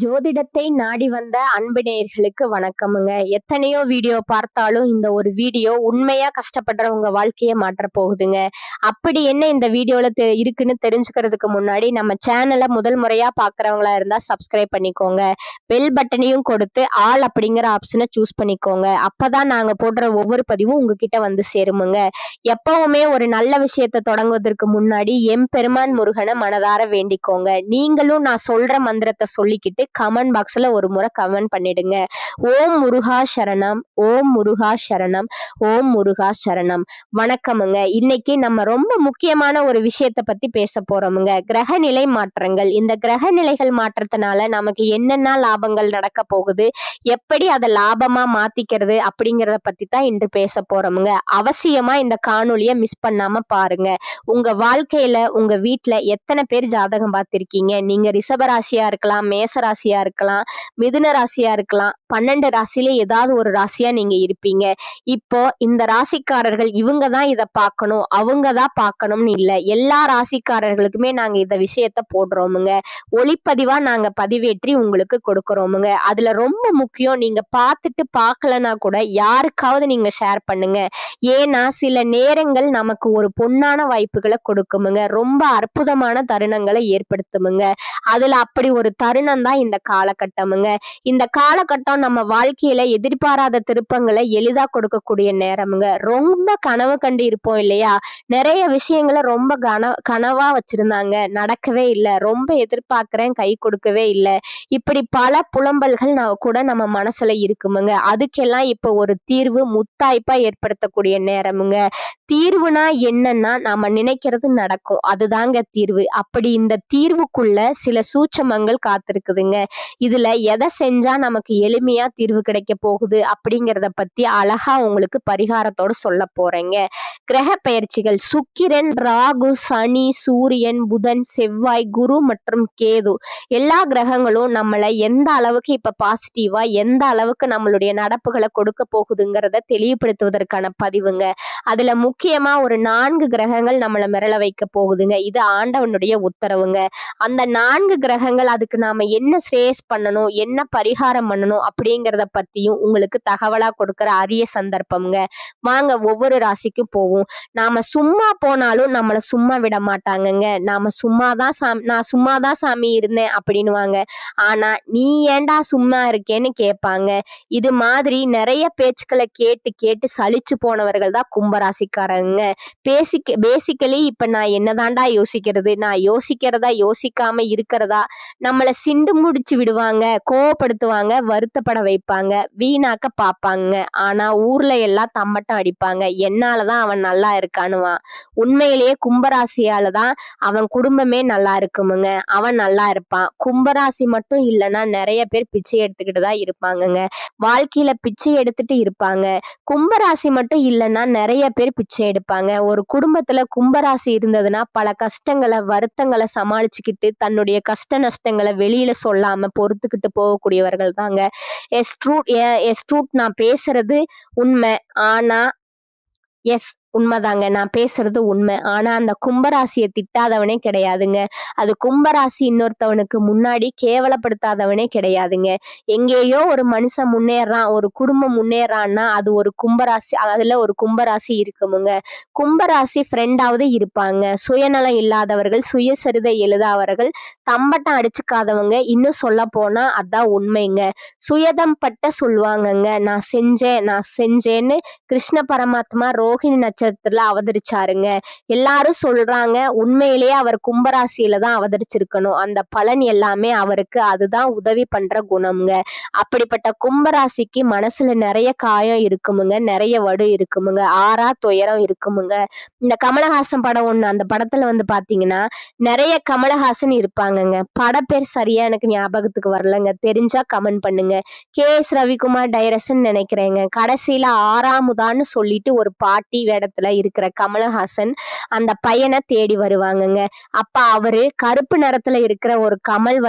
ஜோதிடத்தை நாடி வந்த அன்பு நேயர்களுக்கு வணக்கமுங்க. எத்தனையோ வீடியோ பார்த்தாலும் இந்த ஒரு வீடியோ உண்மையா கஷ்டப்படுறவங்க வாழ்க்கையை மாற்ற போகுதுங்க. அப்படி என்ன இந்த வீடியோல இருக்குன்னு தெரிஞ்சுக்கிறதுக்கு முன்னாடி நம்ம சேனலை முதல் முறையா பாக்குறவங்களா இருந்தா சப்ஸ்கிரைப் பண்ணிக்கோங்க. பெல் பட்டனையும் கொடுத்து ஆல் அப்படிங்கிற ஆப்ஷனை சூஸ் பண்ணிக்கோங்க. அப்பதான் நாங்க போடுற ஒவ்வொரு பதிவும் உங்ககிட்ட வந்து சேருமுங்க. எப்பவுமே ஒரு நல்ல விஷயத்தை தொடங்குவதற்கு முன்னாடி எம்பெருமான் முருகனை மனதார வேண்டிக்கோங்க. நீங்களும் நான் சொல்ற மந்திரத்தை சொல்லிக்கிட்டு கமெண்ட் பாக்ஸ்ல ஒரு முறை கமெண்ட் பண்ணிடுங்க. ஓம் முருகா சரணம், ஓம் முருகா சரணம், ஓம் முருகா சரணம். வணக்கமுங்க. இன்னைக்கு நம்ம ரொம்ப முக்கியமான ஒரு விஷயத்தை பத்தி பேச போறோமுங்க. கிரகநிலை மாற்றங்கள். இந்த கிரகநிலைகள் மாற்றத்தினால நமக்கு என்னென்ன லாபங்கள் நடக்க போகுது, எப்படி அதை லாபமா மாத்திக்கிறது அப்படிங்கிறத பத்தி தான் இன்று பேச போறோமுங்க. அவசியமா இந்த காணொலியை மிஸ் பண்ணாம பாருங்க. உங்க வாழ்க்கையில உங்க வீட்டுல எத்தனை பேர் ஜாதகம் பார்த்திருக்கீங்க? நீங்க ரிஷபராசியா இருக்கலாம், மேச ராசியா இருக்கலாம், மிதுன ராசியா இருக்கலாம், 12 ராசியில ஏதாவது ஒரு ராசியா நீங்க இருப்பீங்க. இப்போ இந்த ராசிக்காரர்கள் இவங்க தான் இதை பார்க்கணும், அவங்க தான் பார்க்கணும்னு இல்லை. எல்லா ராசிக்காரர்களுக்குமே நாங்க இந்த விஷயத்த போடுறோமுங்க. ஒளிப்பதிவா நாங்க பதிவேற்றி உங்களுக்கு கொடுக்குறோமுங்க. அதுல ரொம்ப முக்கியம், நீங்க பார்த்துட்டு பார்க்கலனா கூட யாருக்காவது நீங்க ஷேர் பண்ணுங்க. ஏன்னா சில நேரங்கள் நமக்கு ஒரு பொன்னான வாய்ப்புகளை கொடுக்குமுங்க. ரொம்ப அற்புதமான தருணங்களை ஏற்படுத்துமுங்க. அதுல அப்படி ஒரு தருணம் தான் இந்த காலகட்டமுங்க. இந்த காலகட்டம் நம்ம வாழ்க்கையில எதிர்பாராத திருப்பங்களை எளிதா கொடுக்கக்கூடிய நேரமுங்க. ரொம்ப கனவு கண்டு இருப்போம் இல்லையா? நிறைய விஷயங்களை ரொம்ப கனவா வச்சிருந்தாங்க, நடக்கவே இல்லை. ரொம்ப எதிர்பார்க்கிறேன், கை கொடுக்கவே இல்லை. இப்படி பல புலம்பல்கள் கூட நம்ம மனசுல இருக்குமுங்க. அதுக்கெல்லாம் இப்போ ஒரு தீர்வு முத்தாய்ப்பா ஏற்படுத்தக்கூடிய நேரமுங்க. தீர்வுனா என்னன்னா நாம நினைக்கிறது நடக்கும், அதுதாங்க தீர்வு. அப்படி இந்த தீர்வுக்குள்ள சில சூட்சமங்கள் காத்திருக்குதுங்க. இதுல எதை செஞ்சா நமக்கு எளிமையா தீர்வு கிடைக்க போகுது அப்படிங்கிறத பத்தி அழகா உங்களுக்கு பரிகாரத்தோட சொல்ல போறேங்க. கிரக பெயர்ச்சிகள். சுக்கிரன், ராகு, சனி, சூரியன், புதன், செவ்வாய், குரு மற்றும் கேது எல்லா கிரகங்களும் நம்மளை எந்த அளவுக்கு இப்ப பாசிட்டிவா, எந்த அளவுக்கு நம்மளுடைய நடப்புகளை கொடுக்க போகுதுங்கிறத தெளிவுபடுத்துவதற்கான பதிவுங்க. அதுல முக்கியமா ஒரு 4 கிரகங்கள் நம்மளை மிரள வைக்க போகுதுங்க. இது ஆண்டவனுடைய உத்தரவுங்க. அந்த 4 கிரகங்கள் அதுக்கு நாம என்ன ஸ்ரேஸ் பண்ணணும், என்ன பரிகாரம் பண்ணணும் அப்படிங்கிறத பத்தியும் உங்களுக்கு தகவலா கொடுக்கிற அரிய சந்தர்ப்பம்ங்க. வாங்க ஒவ்வொரு ராசிக்கும் போவோம். நாம சும்மா போனாலும் நம்மளை சும்மா விட மாட்டாங்கங்க. நாம நான் சும்மாதான் சாமி இருந்தேன் அப்படின்னுவாங்க. ஆனா நீ ஏண்டா சும்மா இருக்கேன்னு கேட்பாங்க. இது மாதிரி நிறைய பேச்சுக்களை கேட்டு கேட்டு சலிச்சு போனவர்கள் தான் கும்பராசிக்காரங்க. பேசிக்கலி இப்ப நான் என்னதாண்டா யோசிக்கிறது, நான் யோசிக்கிறதா யோசிக்காம இருக்கிறதா, நம்மளை சிண்டு முடிச்சு விடுவாங்க, கோவப்படுத்துவாங்க, வருத்தப்பட வைப்பாங்க, வீணாக்க பார்ப்பாங்க. ஆனா ஊர்ல எல்லாம் தம்மட்டம் அடிப்பாங்க. என்னாலதான் அவன் நல்லா இருக்கானுவான். உண்மையிலேயே கும்பராசியாலதான் அவன் குடும்பமே நல்லா இருக்குமுங்க. அவன் நல்லா இருப்பான். கும்பராசி மட்டும் இல்லைன்னா நிறைய பேர் பிச்சை எடுத்துக்கிட்டு தான் இருப்பாங்கங்க. வாழ்க்கையில பிச்சை எடுத்துட்டு இருப்பாங்க. கும்பராசி மட்டும் இல்லைன்னா நிறைய பேர் பிச்சை எடுப்பாங்க. ஒரு குடும்பத்துல கும்பராசி இருந்ததுன்னா பல கஷ்டங்களை, வருத்தங்களை சமாளிச்சுக்கிட்டு தன்னுடைய கஷ்ட நஷ்டங்களை வெளியில சொல்லாம பொறுத்துக்கிட்டு போகக்கூடியவர்கள் தாங்க. எஸ்ட்ரூட் நான் பேசுறது உண்மை. ஆனா உண்மைதாங்க, நான் பேசுறது உண்மை. ஆனா அந்த கும்பராசியை திட்டாதவனே கிடையாதுங்க. அது கும்பராசி இன்னொருத்தவனுக்கு முன்னாடி கேவலப்படுத்தாதவனே கிடையாதுங்க. எங்கேயோ ஒரு மனுஷன் முன்னேறான், ஒரு குடும்பம் முன்னேறான்னா அது ஒரு கும்பராசி, அதுல ஒரு கும்பராசி இருக்குமுங்க. கும்பராசி ஃப்ரெண்டாவது இருப்பாங்க. சுயநலம் இல்லாதவர்கள், சுயசரிதை எழுதாதவர்கள், தம்பட்டம் அடிச்சுக்காதவங்க. இன்னும் சொல்ல போனா அதான் உண்மைங்க. சுயதம் பட்ட சொல்லுவாங்கங்க. நான் செஞ்சேன்னு கிருஷ்ண பரமாத்மா ரோஹிணி நட்சத்திரத்துல அவதரிச்சாருங்க. எல்லாரும் சொல்றாங்க உண்மையிலேயே அவர் கும்பராசியில தான் அவதரிச்சிருக்கணும். அந்த பலன் எல்லாமே அவருக்கு அதுதான் உதவி பண்ற குணம்ங்க. அப்படிப்பட்ட கும்பராசிக்கு மனசுல நிறைய காயம் இருக்குமுங்க, நிறைய வடு இருக்குமுங்க, ஆறா துயரம் இருக்குமுங்க. இந்த கமலஹாசன் படம் ஒண்ணு, அந்த படத்துல பாத்தீங்கன்னா நிறைய கமலஹாசன் இருப்பாங்கங்க. பட பேர் சரியா எனக்கு ஞாபகத்துக்கு வரலங்க, தெரிஞ்சா கமெண்ட் பண்ணுங்க. கே.எஸ். ரவிக்குமார் டைரக்ஷன் நினைக்கிறேங்க. கடைசியில ஆறாமுதான்னு சொல்லிட்டு ஒரு பாட்டி வேடத்துல இருக்கிற கமலஹாசன் அந்த பையனை தேடி வருவாங்கங்க. அப்ப அவரு கருப்பு நிறத்துல இருக்கிற ஒரு கமல்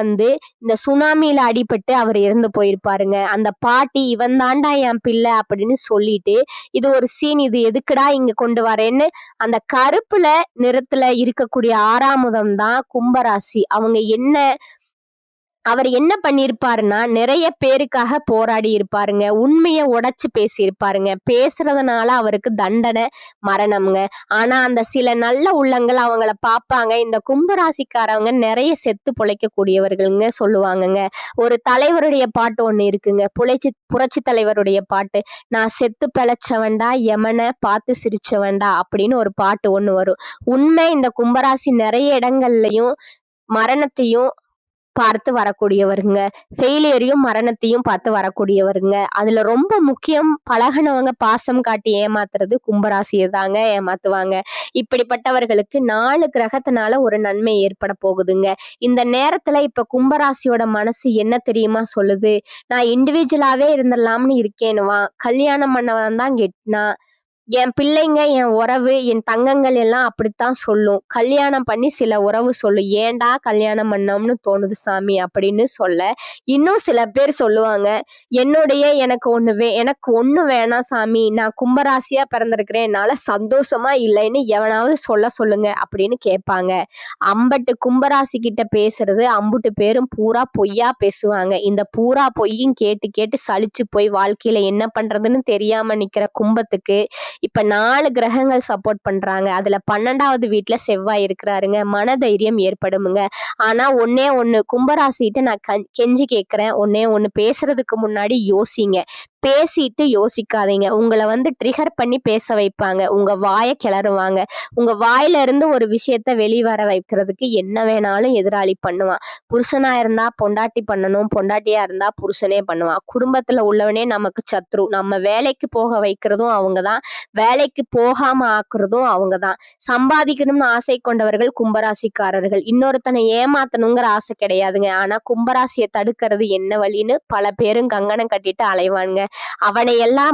இந்த சுனாமியில அடிபட்டு அவர் இறந்து போயிருப்பாருங்க. அந்த பாட்டி இவன் தாண்டா என் பிள்ளை அப்படின்னு சொல்லிட்டு, இது ஒரு சீன், இது எதுக்குடா இங்க கொண்டு வரேன்னு அந்த கருப்புல நிறத்துல இருக்கக்கூடிய ஆறாமுதம் தான் கும்பராசி. அவங்க என்ன அவர் என்ன பண்ணியிருப்பாருன்னா, நிறைய பேருக்காக போராடி இருப்பாருங்க. உண்மைய உடைச்சு பேசியிருப்பாருங்க. பேசுறதுனால அவருக்கு தண்டனை மரணம்ங்க. ஆனா, அந்த சில நல்ல உள்ளங்கள் அவங்கள பார்ப்பாங்க. இந்த கும்பராசிக்காரவங்க நிறைய செத்து பொழைக்கக்கூடியவர்கள்ங்க சொல்லுவாங்கங்க. ஒரு தலைவருடைய பாட்டு ஒண்ணு இருக்குங்க. புரட்சி தலைவருடைய பாட்டு. "நான் செத்து பிழைச்சவன்டா, யமன பார்த்து சிரிச்சவன்டா" அப்படின்னு ஒரு பாட்டு ஒண்ணு வரும். உண்மை இந்த கும்பராசி நிறைய இடங்கள்லயும் மரணத்தையும் பார்த்து வரக்கூடியவருங்க. ஃபெயிலியரையும், மரணத்தையும் பார்த்து வரக்கூடியவருங்க. அதுல ரொம்ப முக்கியம் பழகுனவங்க பாசம் காட்டி ஏமாத்துறது கும்பராசிய தாங்க ஏமாத்துவாங்க. இப்படிப்பட்டவர்களுக்கு 4 கிரகத்தினால ஒரு நன்மை ஏற்பட போகுதுங்க. இந்த நேரத்துல இப்ப கும்பராசியோட மனசு என்ன தெரியுமா சொல்லுது? நான் இண்டிவிஜுவலாவே இருந்துடலாம்னு இருக்கேன்னுவான். கல்யாணம் பண்ணவன் தான் கெட்னான். என் பிள்ளைங்க, என் உறவு, என் தங்கங்கள் எல்லாம் அப்படித்தான் சொல்லும். கல்யாணம் பண்ணி சில உறவு சொல்லும். ஏன்டா கல்யாணம் பண்ணோம்னு தோணுது சாமி அப்படின்னு சொல்ல, இன்னும் சில பேர் சொல்லுவாங்க, எனக்கு ஒண்ணு வேணாம் சாமி. நான் கும்பராசியா பிறந்திருக்கிறேன். என்னால சந்தோஷமா இல்லைன்னு எவனாவது சொல்லுங்க அப்படின்னு கேட்பாங்க. அம்பட்டு கும்பராசி கிட்ட பேசுறது அம்புட்டு பேரும் பூரா பொய்யா பேசுவாங்க. இந்த பூரா பொய்யும் கேட்டு கேட்டு சலிச்சு போய் வாழ்க்கையில என்ன பண்றதுன்னு தெரியாம நிக்கிற கும்பத்துக்கு இப்ப 4 கிரகங்கள் சப்போர்ட் பண்றாங்க. அதுல 12வது வீட்டுல செவ்வாய் இருக்கிறாருங்க. மனதைரியம் ஏற்படுமுங்க. ஆனா ஒண்ணே ஒண்ணு கும்பராசிட்ட நான் கெஞ்சி கேட்கிறேன். ஒண்ணே ஒண்ணு பேசுறதுக்கு முன்னாடி யோசிங்க. பேசிட்டு யோசிக்காதீங்க. உங்களை ட்ரிகர் பண்ணி பேச வைப்பாங்க. உங்க வாயை கிளறுவாங்க. உங்க வாயில இருந்து ஒரு விஷயத்த வெளிவர வைக்கிறதுக்கு என்ன வேணாலும் எதிராளி பண்ணுவான். புருஷனா இருந்தா பொண்டாட்டி பண்ணணும், பொண்டாட்டியா இருந்தா புருஷனே பண்ணுவான். குடும்பத்துல உள்ளவனே நமக்கு சத்ரு. நம்ம வேலைக்கு போக வைக்கிறதும் அவங்கதான், வேலைக்கு போகாம ஆக்குறதும் அவங்கதான். சம்பாதிக்கணும்னு ஆசை கொண்டவர்கள் கும்பராசிக்காரர்கள். இன்னொருத்தனை ஏமாத்தணுங்கிற ஆசை கிடையாதுங்க. ஆனா கும்பராசியை தடுக்கிறது என்ன வழின்னு பல பேரும் கங்கணம் கட்டிட்டு அலைவானுங்க. அவன் எல்லா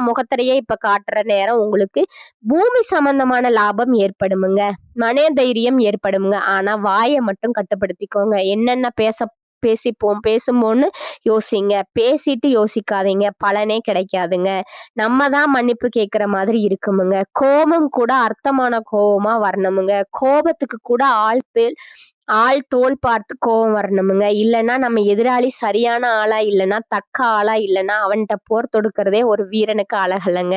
முகத்திரையே இப்ப காட்டுற நேரம் உங்களுக்கு பூமி சம்பந்தமான லாபம் ஏற்படுமுங்க. மனதைரியம் ஏற்படுமுங்க. ஆனா வாயை மட்டும் கட்டுப்படுத்திக்கோங்க. என்னென்ன பேசும்போன்னு யோசிங்க. பேசிட்டு யோசிக்காதீங்க. பலனே கிடைக்காதுங்க. நம்ம தான் மன்னிப்பு கேட்கிற மாதிரி இருக்குமுங்க. கோபம் கூட அர்த்தமான கோபமா வரணுமுங்க. கோபத்துக்கு கூட ஆள் தோல் பார்த்து கோபம் வரணுமுங்க. இல்லைன்னா நம்ம எதிராளி சரியான ஆளா இல்லைன்னா, தக்க ஆளா இல்லைன்னா அவன்கிட்ட போர் தொடுக்கிறதே ஒரு வீரனுக்கு அழகலைங்க.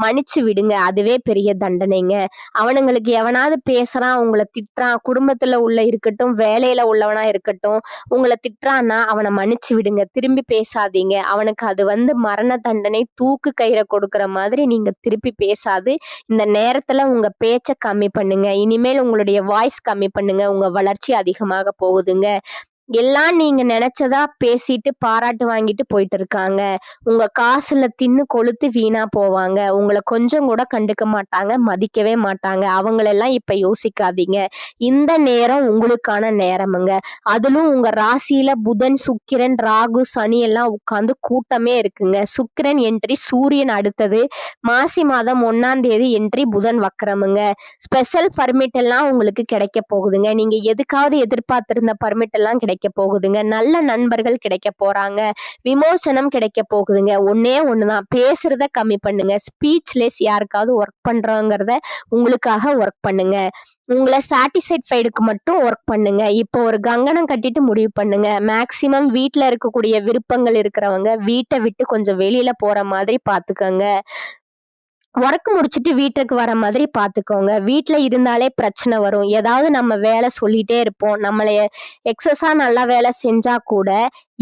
மன்னிச்சு விடுங்க. அதுவே பெரிய தண்டனைங்க. அவனுங்களுக்கு எவனாவது பேசுறான், உங்களை திட்டுறான், குடும்பத்துல இருக்கட்டும், வேலையில உள்ளவனா இருக்கட்டும், உங்களை திட்டுறான்னா அவனை மன்னிச்சு விடுங்க. திரும்பி பேசாதீங்க. அவனுக்கு அது மரண தண்டனை, தூக்கு கயிறை கொடுக்கிற மாதிரி நீங்க திருப்பி பேசாது இந்த நேரத்துல உங்க பேச்ச கம்மி பண்ணுங்க. இனிமேல் உங்களுடைய வாய்ஸ் கம்மி பண்ணுங்க. உங்க வளர்ச்சி அதிகமாக போகுதுங்க. எல்லாம் நீங்க நினைச்சதா பேசிட்டு பாராட்டு வாங்கிட்டு போயிட்டு இருக்காங்க. உங்க காசுல தின்னு கொழுத்து வீணா போவாங்க. உங்களை கொஞ்சம் கூட கண்டுக்க மாட்டாங்க, மதிக்கவே மாட்டாங்க. அவங்களெல்லாம் இப்ப யோசிக்காதீங்க. இந்த நேரம் உங்களுக்கான நேரமுங்க. அதிலும் உங்க ராசியில புதன், சுக்கிரன், ராகு, சனி எல்லாம் உட்கார்ந்து கூட்டமே இருக்குங்க. சுக்கிரன் என்ட்ரி, சூரியன் அடுத்தது. மாசி மாதம் 1ஆம் தேதி என்ட்ரி, புதன் வக்கரமுங்க. ஸ்பெஷல் பர்மிட் எல்லாம் உங்களுக்கு கிடைக்க போகுதுங்க. நீங்க எதுக்காவது எதிர்பார்த்திருந்த பர்மிட் எல்லாம் கிடைக்க போகுதுங்க. நல்ல நண்பர்கள் கிடைக்க போறாங்க. விமோசனம் கிடைக்க போகுதுங்க. ஒண்ணே ஒண்ணுதான், பேசுறத கம்மி பண்ணுங்க. ஸ்பீச்லெஸ் யாருக்காவது ஒர்க் பண்றோங்கிறத உங்களுக்காக ஒர்க் பண்ணுங்க. உங்களை சாட்டிஸ்ஃபைடுக்கு மட்டும் ஒர்க் பண்ணுங்க. இப்போ ஒரு கங்கணம் கட்டிட்டு முடிவு பண்ணுங்க. மேக்சிமம் வீட்டுல இருக்கக்கூடிய விருப்பங்கள் இருக்கிறவங்க வீட்டை விட்டு கொஞ்சம் வெளியில போற மாதிரி பாத்துக்கோங்க. ஒர்க் முடிச்சுட்டு வீட்டுக்கு வர மாதிரி பாத்துக்கோங்க. வீட்டுல இருந்தாலே பிரச்சனை வரும். ஏதாவது நம்ம வேலை சொல்லிட்டே இருப்போம். நம்மளைய எக்ஸஸா நல்லா வேலை செஞ்சா கூட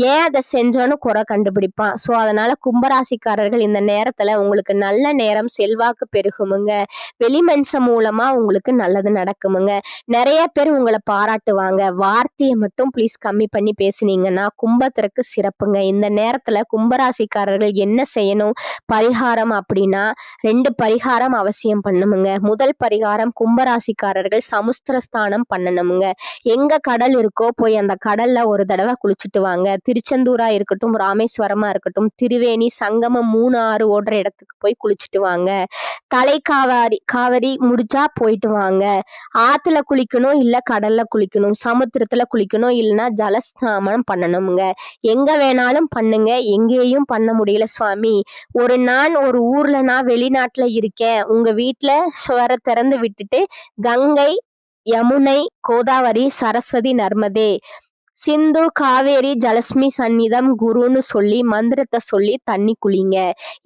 ஏன் அதை செஞ்சோன்னு குறை கண்டுபிடிப்பான். சோ அதனால கும்பராசிக்காரர்கள் இந்த நேரத்துல உங்களுக்கு நல்ல நேரம், செல்வாக்கு பெருகுமுங்க. வெளி மனுஷன் மூலமா உங்களுக்கு நல்லது நடக்குமுங்க. நிறைய பேர் உங்களை பாராட்டுவாங்க. வார்த்தையை மட்டும் ப்ளீஸ் கம்மி பண்ணி பேசுனீங்கன்னா கும்பத்திற்கு சிறப்புங்க. இந்த நேரத்துல கும்பராசிக்காரர்கள் என்ன செய்யணும் பரிகாரம் அப்படின்னா 2 பரிகாரம் அவசியம் பண்ணணுமுங்க. முதல் பரிகாரம், கும்பராசிக்காரர்கள் சமுத்திரஸ்தானம் பண்ணணுமுங்க. எங்க கடல் இருக்கோ போய் அந்த கடல்ல ஒரு தடவை குளிச்சுட்டு வாங்க. திருச்செந்தூரா இருக்கட்டும், ராமேஸ்வரமா இருக்கட்டும், திருவேணி, சங்கமம் 3 ஆறு ஓடுற இடத்துக்கு போய் குளிச்சுட்டு வாங்க. காவிரி முடிச்சா போயிட்டு வாங்க. ஆத்துல குளிக்கணும், இல்ல கடல்ல குளிக்கணும், சமுத்திரத்துல குளிக்கணும், இல்லைன்னா ஜலஸ்நானம் பண்ணணுமுங்க. எங்க வேணாலும் பண்ணுங்க. எங்கேயும் பண்ண முடியல சுவாமி, நான் ஒரு ஊர்ல நான் வெளிநாட்டுல இருக்கேன், உங்க வீட்டுல சுவர திறந்து விட்டுட்டு கங்கை, யமுனை, கோதாவரி, சரஸ்வதி, நர்மதே சிந்து காவேரி ஜலஸ்மி சந்நிதம் குருன்னு சொல்லி மந்திரத்தை சொல்லி தண்ணி குளிங்க.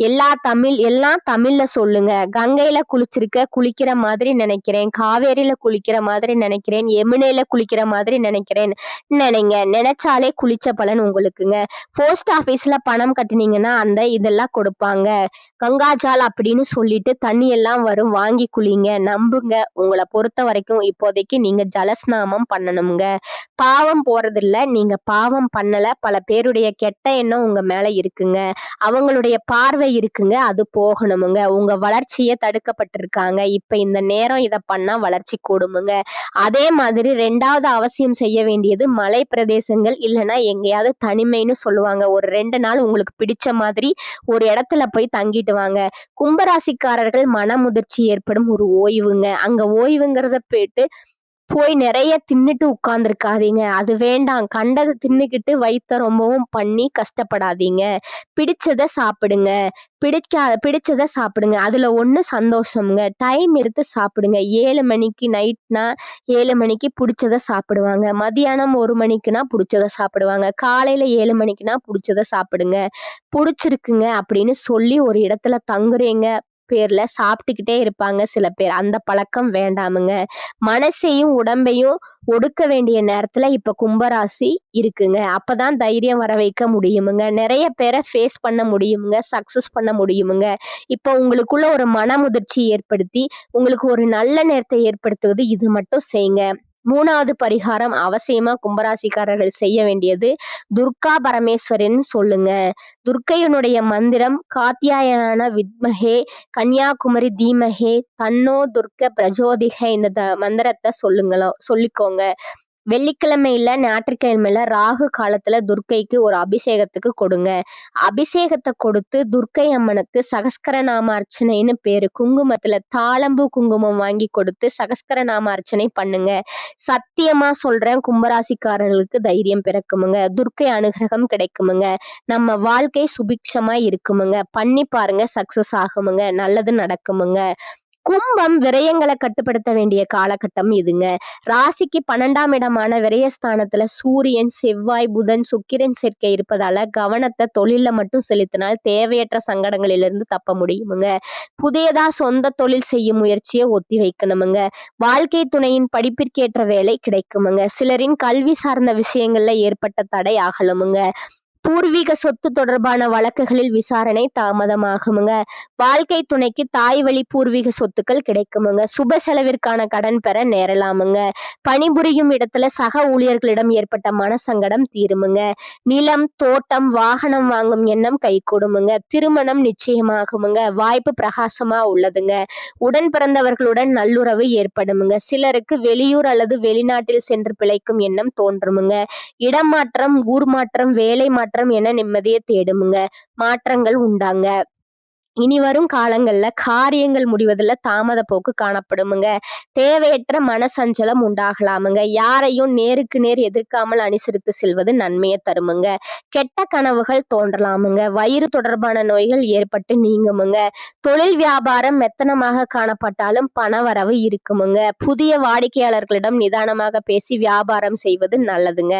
எல்லாம் தமிழ்ல சொல்லுங்க. கங்கையில குளிக்கிற மாதிரி நினைக்கிறேன், காவேரியில குளிக்கிற மாதிரி நினைக்கிறேன், யமுனையில குளிக்கிற மாதிரி நினைக்கிறேன் நினைங்க. நினைச்சாலே குளிச்ச பலன் உங்களுக்குங்க. போஸ்ட் ஆபீஸ்ல பணம் கட்டினீங்கன்னா அந்த இதெல்லாம் கொடுப்பாங்க. கங்காஜால் அப்படின்னு சொல்லிட்டு தண்ணி எல்லாம் வரும், வாங்கி குளிங்க. நம்புங்க, உங்களை பொறுத்த வரைக்கும் இப்போதைக்கு நீங்க ஜலஸ்நாமம் பண்ணணுங்க. பாவம் போறதில்ல, நீங்க பாவம் பண்ணல. பல பேருடைய கெட்ட எண்ணம் உங்க மேல இருக்குங்க, அவங்களுடைய பார்வை இருக்குங்க, அது போகணுமுங்க. உங்க வளர்ச்சியை தடுக்கப்பட்டிருக்காங்க. இப்ப இந்த நேரம் இதை பண்ணா வளர்ச்சி கூடுமுங்க. அதே மாதிரி 2வது அவசியம் செய்ய வேண்டியது மலை பிரதேசங்கள் இல்லைன்னா எங்கேயாவது தனிமைன்னு சொல்லுவாங்க. ஒரு 2 நாள் உங்களுக்கு பிடிச்ச மாதிரி ஒரு இடத்துல போய் தங்கிட்டு வாங்க. கும்பராசிக்காரர்கள் மனமுதிர்ச்சி ஏற்படும் ஒரு ஓய்வுங்க. அங்க ஓய்வுங்கிறத போய் நிறைய தின்னுட்டு உட்கார்ந்துருக்காதீங்க, அது வேண்டாம். கண்டதை தின்னுக்கிட்டு வயித்த ரொம்பவும் பண்ணி கஷ்டப்படாதீங்க. பிடிச்சத சாப்பிடுங்க. பிடிச்சத சாப்பிடுங்க, அதுல ஒண்ணு சந்தோஷம்ங்க. டைம் எடுத்து சாப்பிடுங்க. 7 மணிக்கு நைட்னா 7 மணிக்கு பிடிச்சத சாப்பிடுவாங்க. மதியானம் 1 மணிக்குனா பிடிச்சத சாப்பிடுவாங்க. காலையில 7 மணிக்குனா பிடிச்சத சாப்பிடுங்க. பிடிச்சிருக்குங்க அப்படின்னு சொல்லி ஒரு இடத்துல தங்குறீங்க பேர்ல சாப்பிட்டுக்கிட்டே இருப்பாங்க சில பேர். அந்த பழக்கம் வேண்டாமுங்க. மனசையும் உடம்பையும் ஒடுக்க வேண்டிய நேரத்துல இப்ப கும்பராசி இருக்குங்க. அப்பதான் தைரியம் வர வைக்க முடியுமுங்க. நிறைய பேரை ஃபேஸ் பண்ண முடியுமுங்க, சக்சஸ் பண்ண முடியுமுங்க. இப்ப உங்களுக்குள்ள ஒரு மனமுதிர்ச்சி ஏற்படுத்தி உங்களுக்கு ஒரு நல்ல நேரத்தை ஏற்படுத்துவது இது மட்டும் செய்யுங்க. 3வது பரிகாரம் அவசியமா கும்பராசிக்காரர்கள் செய்ய வேண்டியது துர்கா பரமேஸ்வரின் சொல்லுங்க. துர்க்கையினுடைய மந்திரம் காத்தியாயன வித்மஹே கன்யாகுமரி தீமஹே தன்னோ துர்க்க பிரஜோதிகை. இந்த மந்திரத்தை சொல்லிக்கோங்க. வெள்ளிக்கிழமையில ஞாயிற்றுக்கிழமையில ராகு காலத்துல துர்க்கைக்கு ஒரு அபிஷேகத்துக்கு கொடுங்க. அபிஷேகத்தை கொடுத்து துர்க்கை அம்மனுக்கு சகஸ்கரநாம அர்ச்சனைன்னு பேரு. குங்குமத்துல தாளம்பூ குங்குமம் வாங்கி கொடுத்து சகஸ்கரநாம அர்ச்சனை பண்ணுங்க. சத்தியமா சொல்றேன், கும்பராசிக்காரர்களுக்கு தைரியம் பிறக்குமுங்க, துர்க்கை அனுகிரகம் கிடைக்குமுங்க, நம்ம வாழ்க்கை சுபிக்ஷமா இருக்குமுங்க. பண்ணி பாருங்க, சக்சஸ் ஆகுமுங்க, நல்லது நடக்குமுங்க. கும்பம் விரயங்களை கட்டுப்படுத்த வேண்டிய காலகட்டம் இதுங்க. ராசிக்கு 12ஆம் இடமான விரயஸ்தானத்துல சூரியன், செவ்வாய், புதன், சுக்கிரன் சேர்க்கை இருப்பதால கவனத்தை தொழில மட்டும் செலுத்தினால் தேவையற்ற சங்கடங்களிலிருந்து தப்ப முடியுமுங்க. புதியதா சொந்த தொழில் செய்யும் முயற்சியை ஒத்தி வைக்கணுமுங்க. வாழ்க்கை துணையின் படிப்பிற்கேற்ற வேலை கிடைக்குமுங்க. சிலரின் கல்வி சார்ந்த விஷயங்கள்ல ஏற்பட்ட தடை ஆகலுமுங்க. பூர்வீக சொத்து தொடர்பான வழக்குகளில் விசாரணை தாமதமாகுமுங்க. வாழ்க்கை துணைக்கு தாய் வழி பூர்வீக சொத்துக்கள் கிடைக்குமுங்க. சுப செலவிற்கான கடன் பெற நேரலாமுங்க. பணிபுரியும் இடத்துல சக ஊழியர்களிடம் ஏற்பட்ட மனசங்கடம் தீருமுங்க. நிலம், தோட்டம், வாகனம் வாங்கும் எண்ணம் கைகூடுமுங்க. திருமணம் நிச்சயமாகுமுங்க. வாய்ப்பு பிரகாசமா உள்ளதுங்க. உடன் பிறந்தவர்களுடன் நல்லுறவு ஏற்படுமுங்க. சிலருக்கு வெளியூர் அல்லது வெளிநாட்டில் சென்று பிழைக்கும் எண்ணம் தோன்றுமுங்க. இடம் மாற்றம், ஊர் மாற்றம், வேலை மாற்றம் என நிம்மதியை தேடுமுங்க. மாற்றங்கள் உண்டாங்க. இனி வரும் காலங்கள்ல காரியங்கள் முடிவதில் தாமத போக்கு காணப்படுமுங்க. தேவையற்ற மனசஞ்சலம் உண்டாகலாமுங்க. யாரையும் நேருக்கு நேர் எதிர்க்காமல் அனுசரித்து செல்வது நன்மையை தருமுங்க. கெட்ட கனவுகள் தோன்றலாமுங்க. வயிறு தொடர்பான நோய்கள் ஏற்பட்டு நீங்குமுங்க. தொழில் வியாபாரம் மெத்தனமாக காணப்பட்டாலும் பணவரவு இருக்குமுங்க. புதிய வாடிக்கையாளர்களிடம் நிதானமாக பேசி வியாபாரம் செய்வது நல்லதுங்க.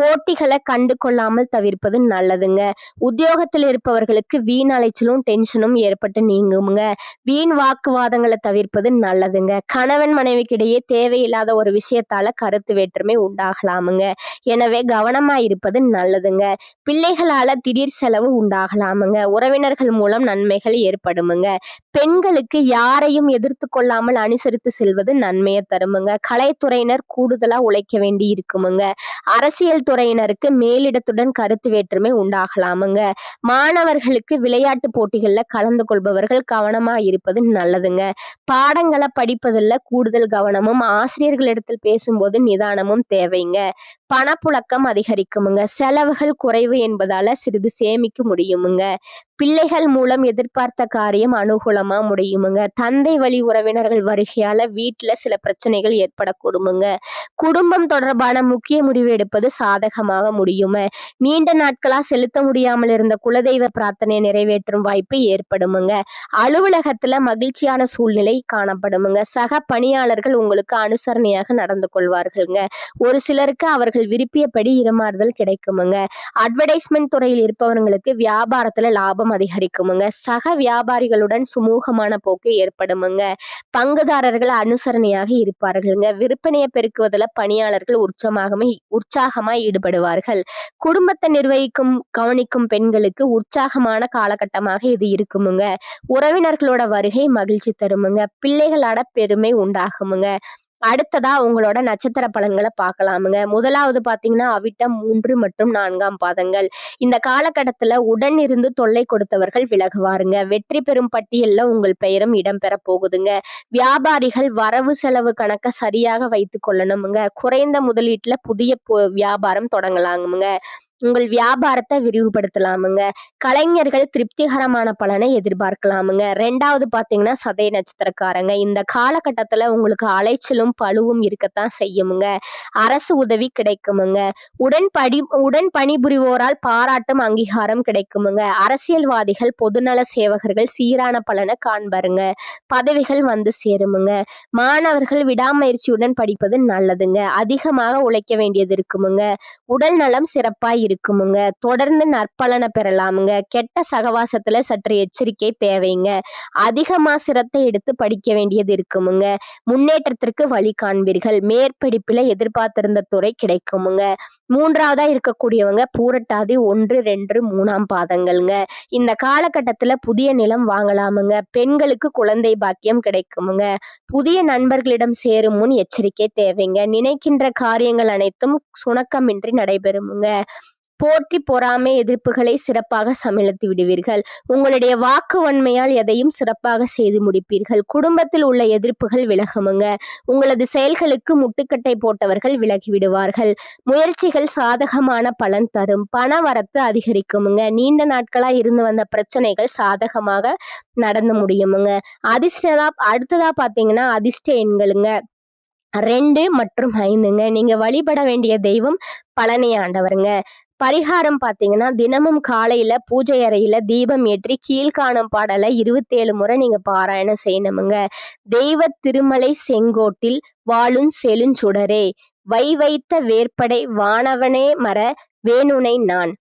போட்டிகளை கண்டு கொள்ளாமல் தவிர்ப்பது நல்லதுங்க. உத்தியோகத்தில் இருப்பவர்களுக்கு வீண் அலைச்சலும் டென்ஷனும் ஏற்பட்டு நீங்குமுங்க. வீண் வாக்குவாதங்களை தவிர்ப்பது நல்லதுங்க. கணவன் மனைவிக்கிடையே தேவையில்லாத ஒரு விஷயத்தால கருத்து வேற்றுமை உண்டாகலாமுங்க. எனவே கவனமா இருப்பது நல்லதுங்க. பிள்ளைகளால திடீர் செலவு உண்டாகலாமுங்க. உறவினர்கள் மூலம் நன்மைகள் ஏற்படுமுங்க. பெண்களுக்கு யாரையும் எதிர்த்து கொள்ளாமல் அனுசரித்து செல்வது நன்மையை தருமுங்க. கலைத்துறையினர் கூடுதலா உழைக்க வேண்டி இருக்குமுங்க. அரசியல் துறையினருக்கு மேலிடத்துடன் கருத்து வேற்றுமை உண்டாகலாமுங்க. மாணவர்களுக்கு விளையாட்டு போட்டிகள்ல கலந்து கொள்பவர்கள் கவனமா இருப்பது நல்லதுங்க. பாடங்களை படிப்பதில் கூடுதல் கவனமும் ஆசிரியர்களிடத்தில் பேசும்போது நிதானமும் தேவைங்க. பணப்புழக்கம் அதிகரிக்குமுங்க. செலவுகள் குறைவு என்பதால சிறிது சேமிக்க முடியுமுங்க. பிள்ளைகள் மூலம் எதிர்பார்த்த காரியம் அனுகூலமா முடியுமுங்க. தந்தை வழி உறவினர்கள் வருகையால வீட்டுல சில பிரச்சனைகள் ஏற்படக்கூடுமுங்க. குடும்பம் தொடர்பான முக்கிய முடிவு எடுப்பது சாதகமாக முடியுமே. நீண்ட நாட்களா செலுத்த முடியாமல் இருந்த குலதெய்வ பிரார்த்தனை நிறைவேற்றும் வாய்ப்பு ஏற்படுமுங்க. அலுவலகத்துல மகிழ்ச்சியான சூழ்நிலை காணப்படுமுங்க. சக பணியாளர்கள் உங்களுக்கு அனுசரணையாக நடந்து கொள்வார்கள்ங்க. ஒரு சிலருக்கு அவர்கள் நீங்கள் விரும்பியபடி இடமாறுதல் கிடைக்குமுங்க. அட்வர்டைஸ்மென்ட் துறையில் இருப்பவர்களுக்கு வியாபாரத்துல லாபம் அதிகரிக்குமுங்க. சக வியாபாரிகளுடன் சுமூகமான போக்கு ஏற்படுமுங்க. பங்குதாரர்கள் அனுசரணையாக இருப்பார்கள்ங்க. விற்பனையை பெருக்குவதில் பணியாளர்கள் உற்சாகமாய் ஈடுபடுவார்கள். குடும்பத்தை கவனிக்கும் பெண்களுக்கு உற்சாகமான காலகட்டமாக இது இருக்குமுங்க. உறவினர்களோட வருகை மகிழ்ச்சி தருமுங்க. பிள்ளைகளோட பெருமை உண்டாகுமுங்க. அடுத்ததா உங்களோட நட்சத்திர பலன்களை பார்க்கலாமுங்க. முதலாவது பாத்தீங்கன்னா அவிட்டம் 3 மற்றும் 4ஆம் பாதங்கள். இந்த காலகட்டத்துல உடன் இருந்து தொல்லை கொடுத்தவர்கள் விலகுவாருங்க. வெற்றி பெறும் பட்டியல்ல உங்கள் பெயரும் இடம்பெற போகுதுங்க. வியாபாரிகள் வரவு செலவு கணக்க சரியாக வைத்துக் கொள்ளணுமுங்க. குறைந்த முதலீட்டுல புதிய வியாபாரம் தொடங்கலாமுங்க. உங்கள் வியாபாரத்தை விரிவுபடுத்தலாமுங்க. கலைஞர்கள் திருப்திகரமான பலனை எதிர்பார்க்கலாமுங்க. 2வது பாத்தீங்கன்னா சதய நட்சத்திரக்காரங்க. இந்த காலகட்டத்துல உங்களுக்கு அலைச்சலும் பழுவும் இருக்கத்தான் செய்யுமுங்க. அரசு உதவி கிடைக்குமுங்க. உடன் பணிபுரிவோரால் பாராட்டும் அங்கீகாரம் கிடைக்குமுங்க. அரசியல்வாதிகள் பொதுநல சேவகர்கள் சீரான பலனை காண்பாருங்க. பதவிகள் வந்து சேருமுங்க. மாணவர்கள் விடாமுயற்சியுடன் படிப்பது நல்லதுங்க. அதிகமாக உழைக்க வேண்டியது இருக்குமுங்க. உடல் நலம் சிறப்பாய் இருக்குமுங்க. தொடர்ந்து நற்பலனை பெறலாமுங்க. கெட்ட சகவாசத்துல சற்று எச்சரிக்கை தேவைங்க. அதிகமா சிரத்தை எடுத்து படிக்க வேண்டியது இருக்குமுங்க. முன்னேற்றத்திற்கு வழி காண்பீர்கள். மேற்படிப்புல எதிர்பார்த்திருந்த துறை கிடைக்குமுங்க. 3வதா இருக்கக்கூடியவங்க பூரட்டாதி 1, 2, 3ஆம் பாதங்கள்ங்க. இந்த காலகட்டத்துல புதிய நிலம் வாங்கலாமுங்க. பெண்களுக்கு குழந்தை பாக்கியம் கிடைக்குமுங்க. புதிய நண்பர்களிடம் சேரும் முன் எச்சரிக்கை தேவைங்க. நினைக்கின்ற காரியங்கள் அனைத்தும் சுணக்கமின்றி நடைபெறுமுங்க. போட்டி பொறாமை எதிர்ப்புகளை சிறப்பாக சமாளித்து விடுவீர்கள். உங்களுடைய வாக்கு வன்மையால் எதையும் சிறப்பாக செய்து முடிப்பீர்கள். குடும்பத்தில் உள்ள எதிர்ப்புகள் விலகுமுங்க. உங்களது செயல்களுக்கு முட்டுக்கட்டை போட்டவர்கள் விலகிவிடுவார்கள். முயற்சிகள் சாதகமான பலன் தரும். பண வரத்து அதிகரிக்குமுங்க. நீண்ட நாட்களா இருந்து வந்த பிரச்சனைகள் சாதகமாக நடந்து முடியுமுங்க. அடுத்ததா பாத்தீங்கன்னா அதிர்ஷ்ட எண்களுங்க 2 மற்றும் 5ங்க. நீங்க வழிபட வேண்டிய தெய்வம் பழனி ஆண்டவருங்க. பரிகாரம் பாத்தீங்கன்னா தினமும் காலையில பூஜை அறையில தீபம் ஏற்றி கீழ்காணும் பாடலை 27 முறை நீங்க பாராயணம் செய்யணுமுங்க. தெய்வ திருமலை செங்கோட்டில் வாழும் செழுஞ்சுடரே வைத்த வேற்படை வானவனே மர வேணுனை நான்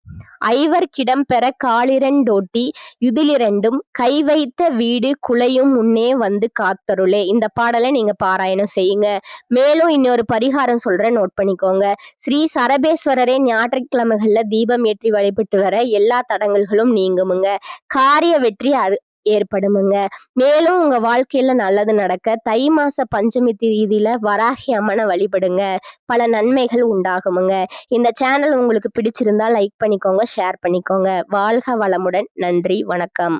ஐவர்க்கிடம் பெற காலிரண்டோட்டி யுதிலிரண்டும் கை வைத்த வீடு குலையும் முன்னே வந்து காத்தருளே. இந்த பாடலை நீங்க பாராயணம் செய்யுங்க. மேலும் இன்னொரு பரிகாரம் சொல்றேன், நோட் பண்ணிக்கோங்க. ஸ்ரீ சரபேஸ்வரரே ஞாயிற்றுக்கிழமைகள்ல தீபம் ஏற்றி வழிபட்டு வர எல்லா தடங்கல்களும் நீங்குமுங்க. காரிய வெற்றி ஏற்படுமுங்க. மேலும் உங்க வாழ்க்கையில நல்லது நடக்க தை மாச பஞ்சமி தேதியில வராகி அம்மனை வழிபடுங்க. பல நன்மைகள் உண்டாகுமுங்க. இந்த சேனல் உங்களுக்கு பிடிச்சிருந்தா லைக் பண்ணிக்கோங்க, ஷேர் பண்ணிக்கோங்க. வாழ்க வளமுடன். நன்றி, வணக்கம்.